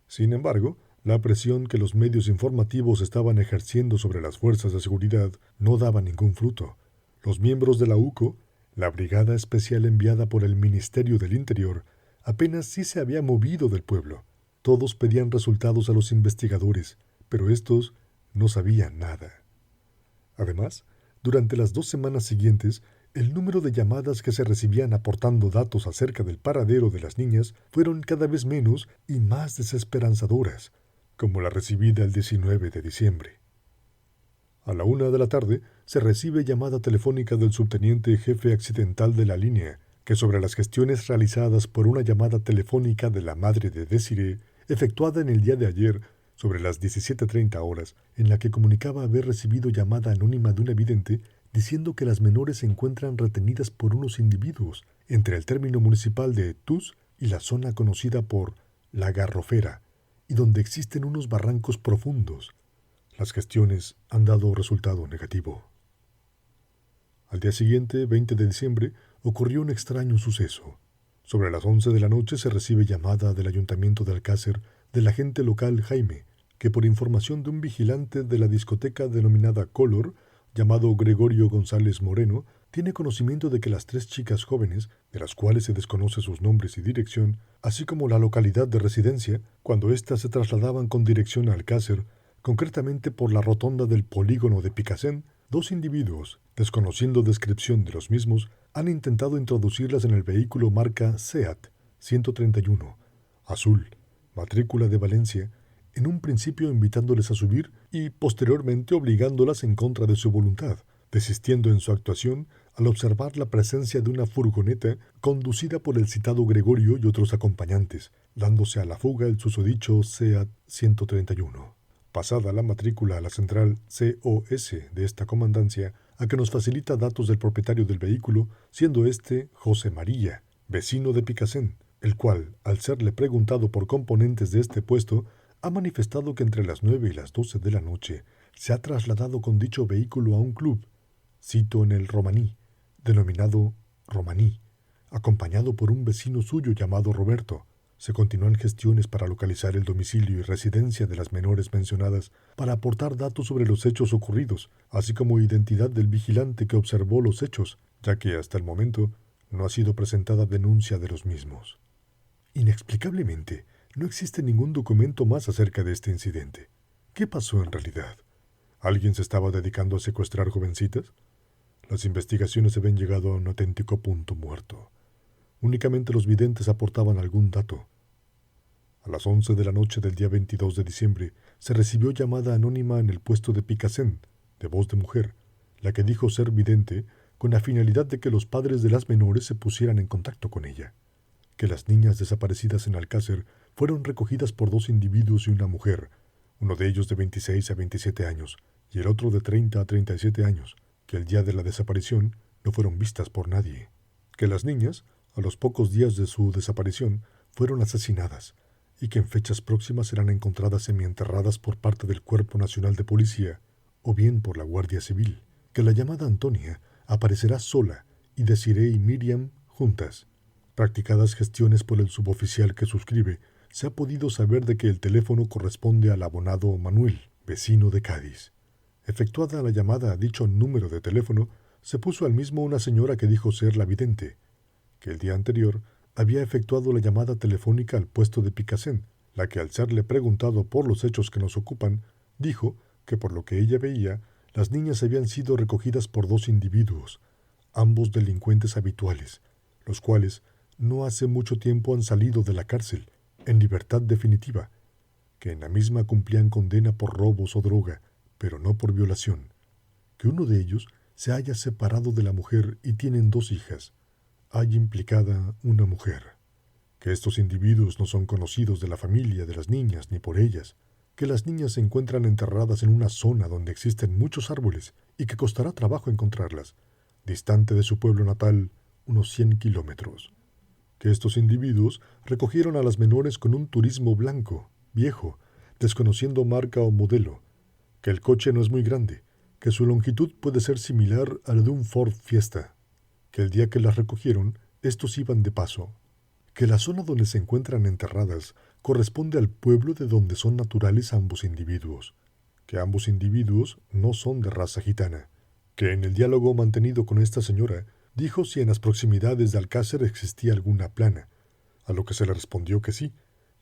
Sin embargo, la presión que los medios informativos estaban ejerciendo sobre las fuerzas de seguridad no daba ningún fruto. Los miembros de la UCO, la brigada especial enviada por el Ministerio del Interior, apenas sí se había movido del pueblo. Todos pedían resultados a los investigadores, pero estos no sabían nada. Además, durante las 2 semanas siguientes, el número de llamadas que se recibían aportando datos acerca del paradero de las niñas fueron cada vez menos y más desesperanzadoras, como la recibida el 19 de diciembre. A la 1 de la tarde se recibe llamada telefónica del subteniente jefe accidental de la línea, que sobre las gestiones realizadas por una llamada telefónica de la madre de Desiree, efectuada en el día de ayer, sobre las 17:30 horas, en la que comunicaba haber recibido llamada anónima de una vidente diciendo que las menores se encuentran retenidas por unos individuos entre el término municipal de Tus y la zona conocida por La Garrofera, y donde existen unos barrancos profundos. Las gestiones han dado resultado negativo. Al día siguiente, 20 de diciembre, ocurrió un extraño suceso. Sobre las 11 de la noche se recibe llamada del Ayuntamiento de Alcácer del agente local Jaime, que por información de un vigilante de la discoteca denominada Color, llamado Gregorio González Moreno, tiene conocimiento de que las 3 chicas jóvenes, de las cuales se desconoce sus nombres y dirección, así como la localidad de residencia, cuando éstas se trasladaban con dirección a Alcácer, concretamente por la rotonda del polígono de Picasen, 2 individuos, desconociendo descripción de los mismos, han intentado introducirlas en el vehículo marca SEAT 131, azul, matrícula de Valencia, en un principio invitándoles a subir y posteriormente obligándolas en contra de su voluntad, desistiendo en su actuación al observar la presencia de una furgoneta conducida por el citado Gregorio y otros acompañantes, dándose a la fuga el susodicho SEAT 131. Pasada la matrícula a la central COS de esta comandancia, a que nos facilita datos del propietario del vehículo, siendo este José María, vecino de Picasen, el cual, al serle preguntado por componentes de este puesto, ha manifestado que entre las 9 y las 12 de la noche se ha trasladado con dicho vehículo a un club, cito en el Romaní, denominado Romaní, acompañado por un vecino suyo llamado Roberto. Se continúan gestiones para localizar el domicilio y residencia de las menores mencionadas para aportar datos sobre los hechos ocurridos, así como identidad del vigilante que observó los hechos, ya que hasta el momento no ha sido presentada denuncia de los mismos. Inexplicablemente, no existe ningún documento más acerca de este incidente. ¿Qué pasó en realidad? ¿Alguien se estaba dedicando a secuestrar jovencitas? Las investigaciones habían llegado a un auténtico punto muerto. Únicamente los videntes aportaban algún dato. A las 11 de la noche del día 22 de diciembre se recibió llamada anónima en el puesto de Picasen, de voz de mujer, la que dijo ser vidente con la finalidad de que los padres de las menores se pusieran en contacto con ella, que las niñas desaparecidas en Alcácer fueron recogidas por 2 individuos y una mujer, uno de ellos de 26 a 27 años y el otro de 30 a 37 años, que el día de la desaparición no fueron vistas por nadie, que las niñas, a los pocos días de su desaparición, fueron asesinadas y que en fechas próximas serán encontradas semienterradas por parte del Cuerpo Nacional de Policía o bien por la Guardia Civil, que la llamada Antonia aparecerá sola y Desiree y Miriam juntas. Practicadas gestiones por el suboficial que suscribe, se ha podido saber de que el teléfono corresponde al abonado Manuel, vecino de Cádiz. Efectuada la llamada a dicho número de teléfono, se puso al mismo una señora que dijo ser la vidente, que el día anterior había efectuado la llamada telefónica al puesto de Picasen, la que al serle preguntado por los hechos que nos ocupan, dijo que por lo que ella veía, las niñas habían sido recogidas por 2 individuos, ambos delincuentes habituales, los cuales no hace mucho tiempo han salido de la cárcel, en libertad definitiva, que en la misma cumplían condena por robos o droga, pero no por violación, que uno de ellos se haya separado de la mujer y tienen 2 hijas, hay implicada una mujer, que estos individuos no son conocidos de la familia de las niñas ni por ellas, que las niñas se encuentran enterradas en una zona donde existen muchos árboles y que costará trabajo encontrarlas, distante de su pueblo natal unos 100 kilómetros. que estos individuos recogieron a las menores con un turismo blanco, viejo, desconociendo marca o modelo, que el coche no es muy grande, que su longitud puede ser similar a la de un Ford Fiesta, que el día que las recogieron, estos iban de paso, que la zona donde se encuentran enterradas corresponde al pueblo de donde son naturales ambos individuos, que ambos individuos no son de raza gitana, que en el diálogo mantenido con esta señora dijo si en las proximidades de Alcácer existía alguna plana, a lo que se le respondió que sí,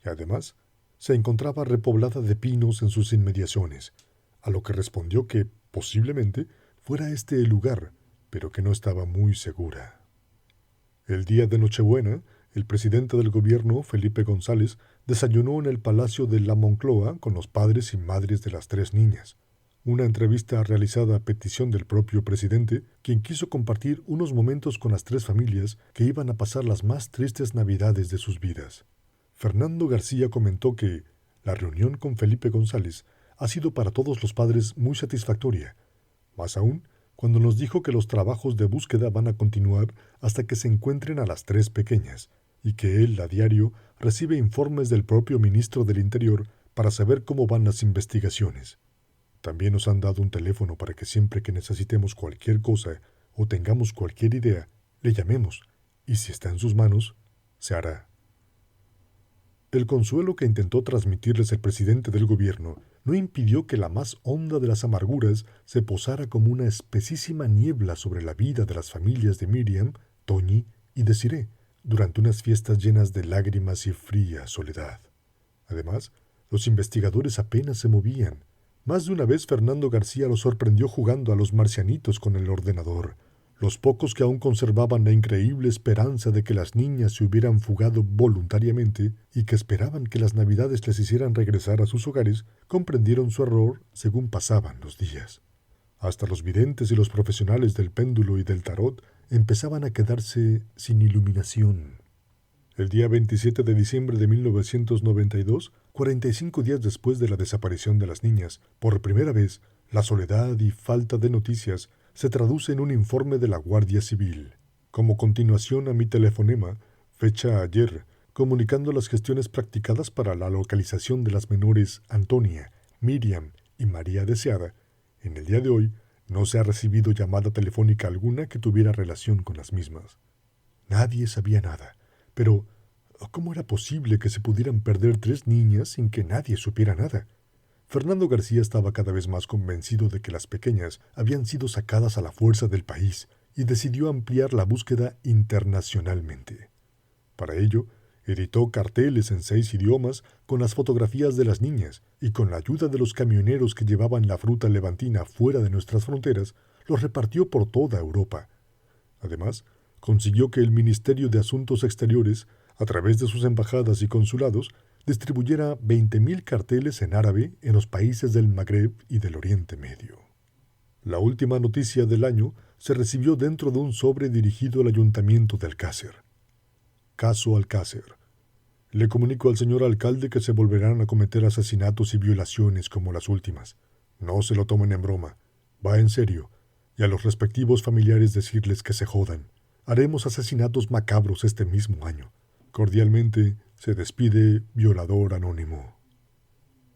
y además se encontraba repoblada de pinos en sus inmediaciones, a lo que respondió que, posiblemente, fuera este el lugar, pero que no estaba muy segura. El día de Nochebuena, el presidente del gobierno, Felipe González, desayunó en el Palacio de la Moncloa con los padres y madres de las 3 niñas. Una entrevista realizada a petición del propio presidente, quien quiso compartir unos momentos con las 3 familias que iban a pasar las más tristes navidades de sus vidas. Fernando García comentó que la reunión con Felipe González ha sido para todos los padres muy satisfactoria, más aún cuando nos dijo que los trabajos de búsqueda van a continuar hasta que se encuentren a las 3 pequeñas, y que él a diario recibe informes del propio ministro del Interior para saber cómo van las investigaciones. También nos han dado un teléfono para que siempre que necesitemos cualquier cosa o tengamos cualquier idea, le llamemos, y si está en sus manos, se hará. El consuelo que intentó transmitirles el presidente del gobierno no impidió que la más honda de las amarguras se posara como una espesísima niebla sobre la vida de las familias de Miriam, Toñi y Desiré, durante unas fiestas llenas de lágrimas y fría soledad. Además, los investigadores apenas se movían. Más de una vez Fernando García los sorprendió jugando a los marcianitos con el ordenador. Los pocos que aún conservaban la increíble esperanza de que las niñas se hubieran fugado voluntariamente y que esperaban que las navidades les hicieran regresar a sus hogares, comprendieron su error según pasaban los días. Hasta los videntes y los profesionales del péndulo y del tarot empezaban a quedarse sin iluminación. El día 27 de diciembre de 1992, 45 días después de la desaparición de las niñas, por primera vez, la soledad y falta de noticias se traduce en un informe de la Guardia Civil. Como continuación a mi telefonema, fecha ayer, comunicando las gestiones practicadas para la localización de las menores Antonia, Miriam y María Deseada, en el día de hoy no se ha recibido llamada telefónica alguna que tuviera relación con las mismas. Nadie sabía nada, pero ¿cómo era posible que se pudieran perder 3 niñas sin que nadie supiera nada? Fernando García estaba cada vez más convencido de que las pequeñas habían sido sacadas a la fuerza del país y decidió ampliar la búsqueda internacionalmente. Para ello, editó carteles en 6 idiomas con las fotografías de las niñas y con la ayuda de los camioneros que llevaban la fruta levantina fuera de nuestras fronteras, los repartió por toda Europa. Además, consiguió que el Ministerio de Asuntos Exteriores, a través de sus embajadas y consulados, distribuyera 20.000 carteles en árabe en los países del Magreb y del Oriente Medio. La última noticia del año se recibió dentro de un sobre dirigido al Ayuntamiento de Alcácer. Caso Alcácer. Le comunico al señor alcalde que se volverán a cometer asesinatos y violaciones como las últimas. No se lo tomen en broma. Va en serio. Y a los respectivos familiares decirles que se jodan. Haremos asesinatos macabros este mismo año. Cordialmente, se despide Violador Anónimo.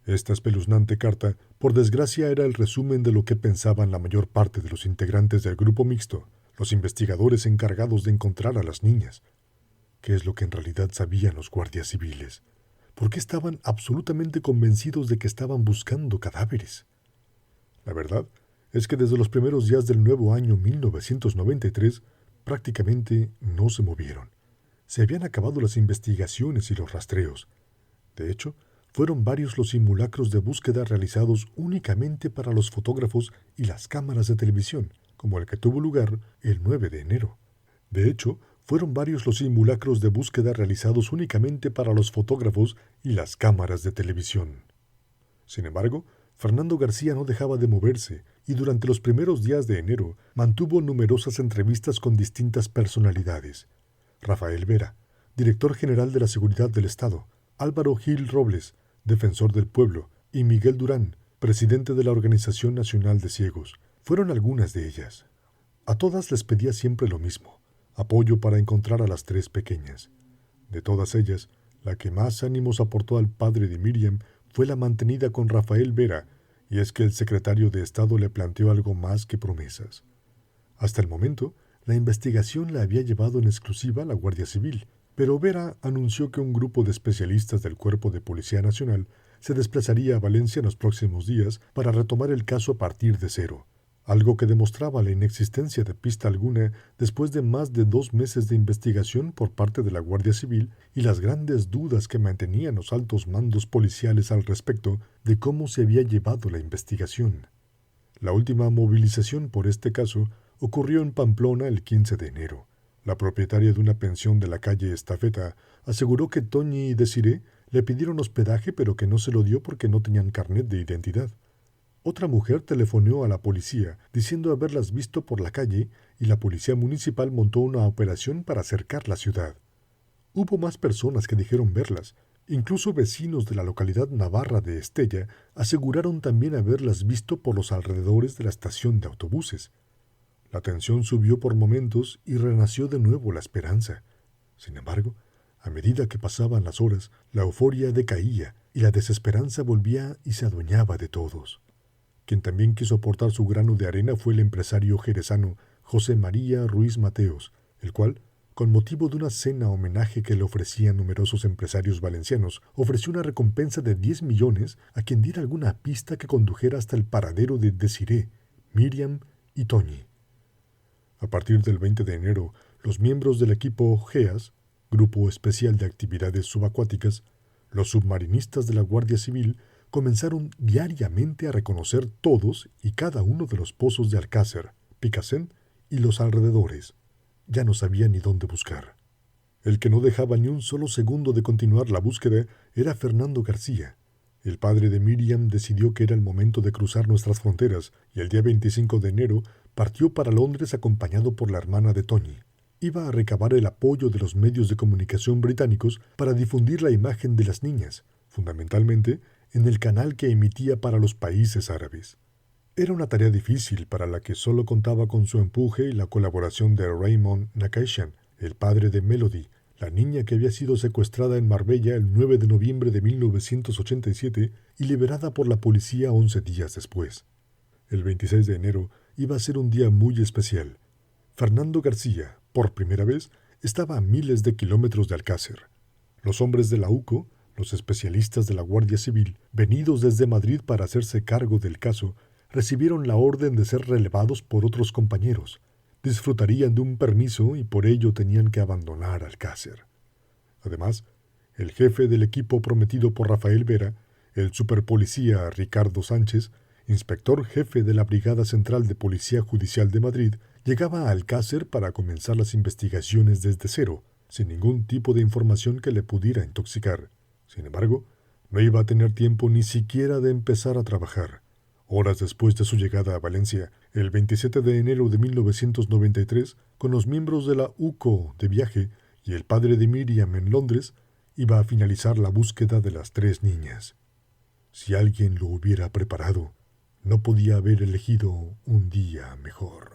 Esta espeluznante carta, por desgracia, era el resumen de lo que pensaban la mayor parte de los integrantes del grupo mixto, los investigadores encargados de encontrar a las niñas. ¿Qué es lo que en realidad sabían los guardias civiles? ¿Por qué estaban absolutamente convencidos de que estaban buscando cadáveres? La verdad es que desde los primeros días del nuevo año 1993 prácticamente no se movieron. Se habían acabado las investigaciones y los rastreos. De hecho, fueron varios los simulacros de búsqueda realizados únicamente para los fotógrafos y las cámaras de televisión, como el que tuvo lugar el 9 de enero. De hecho, fueron varios los simulacros de búsqueda realizados únicamente para los fotógrafos y las cámaras de televisión. Sin embargo, Fernando García no dejaba de moverse y durante los primeros días de enero mantuvo numerosas entrevistas con distintas personalidades. Rafael Vera, director general de la Seguridad del Estado, Álvaro Gil Robles, defensor del pueblo, y Miguel Durán, presidente de la Organización Nacional de Ciegos, fueron algunas de ellas. A todas les pedía siempre lo mismo: apoyo para encontrar a las 3 pequeñas. De todas ellas, la que más ánimos aportó al padre de Miriam fue la mantenida con Rafael Vera, y es que el secretario de Estado le planteó algo más que promesas. Hasta el momento, la investigación la había llevado en exclusiva la Guardia Civil, pero Vera anunció que un grupo de especialistas del Cuerpo de Policía Nacional se desplazaría a Valencia en los próximos días para retomar el caso a partir de cero, algo que demostraba la inexistencia de pista alguna después de más de 2 meses de investigación por parte de la Guardia Civil y las grandes dudas que mantenían los altos mandos policiales al respecto de cómo se había llevado la investigación. La última movilización por este caso ocurrió en Pamplona el 15 de enero. La propietaria de una pensión de la calle Estafeta aseguró que Toñi y Desiré le pidieron hospedaje pero que no se lo dio porque no tenían carnet de identidad. Otra mujer telefoneó a la policía diciendo haberlas visto por la calle y la policía municipal montó una operación para cercar la ciudad. Hubo más personas que dijeron verlas. Incluso vecinos de la localidad navarra de Estella aseguraron también haberlas visto por los alrededores de la estación de autobuses. La tensión subió por momentos y renació de nuevo la esperanza. Sin embargo, a medida que pasaban las horas, la euforia decaía y la desesperanza volvía y se adueñaba de todos. Quien también quiso aportar su grano de arena fue el empresario jerezano José María Ruiz Mateos, el cual, con motivo de una cena homenaje que le ofrecían numerosos empresarios valencianos, ofreció una recompensa de 10 millones a quien diera alguna pista que condujera hasta el paradero de Desiré, Miriam y Toñi. A partir del 20 de enero, los miembros del equipo GEAS, Grupo Especial de Actividades Subacuáticas, los submarinistas de la Guardia Civil, comenzaron diariamente a reconocer todos y cada uno de los pozos de Alcácer, Picassent y los alrededores. Ya no sabían ni dónde buscar. El que no dejaba ni un solo segundo de continuar la búsqueda era Fernando García. El padre de Miriam decidió que era el momento de cruzar nuestras fronteras y el día 25 de enero partió para Londres acompañado por la hermana de Toñi. Iba a recabar el apoyo de los medios de comunicación británicos para difundir la imagen de las niñas, fundamentalmente en el canal que emitía para los países árabes. Era una tarea difícil para la que solo contaba con su empuje y la colaboración de Raymond Nakashian, el padre de Melody, la niña que había sido secuestrada en Marbella el 9 de noviembre de 1987 y liberada por la policía 11 días después. El 26 de enero iba a ser un día muy especial. Fernando García, por primera vez, estaba a miles de kilómetros de Alcácer. Los hombres de la UCO, los especialistas de la Guardia Civil, venidos desde Madrid para hacerse cargo del caso, recibieron la orden de ser relevados por otros compañeros. Disfrutarían de un permiso y por ello tenían que abandonar Alcácer. Además, el jefe del equipo prometido por Rafael Vera, el superpolicía Ricardo Sánchez, inspector jefe de la Brigada Central de Policía Judicial de Madrid, llegaba a Alcácer para comenzar las investigaciones desde cero, sin ningún tipo de información que le pudiera intoxicar. Sin embargo, no iba a tener tiempo ni siquiera de empezar a trabajar. Horas después de su llegada a Valencia, el 27 de enero de 1993, con los miembros de la UCO de viaje y el padre de Miriam en Londres, iba a finalizar la búsqueda de las 3 niñas. Si alguien lo hubiera preparado, no podía haber elegido un día mejor.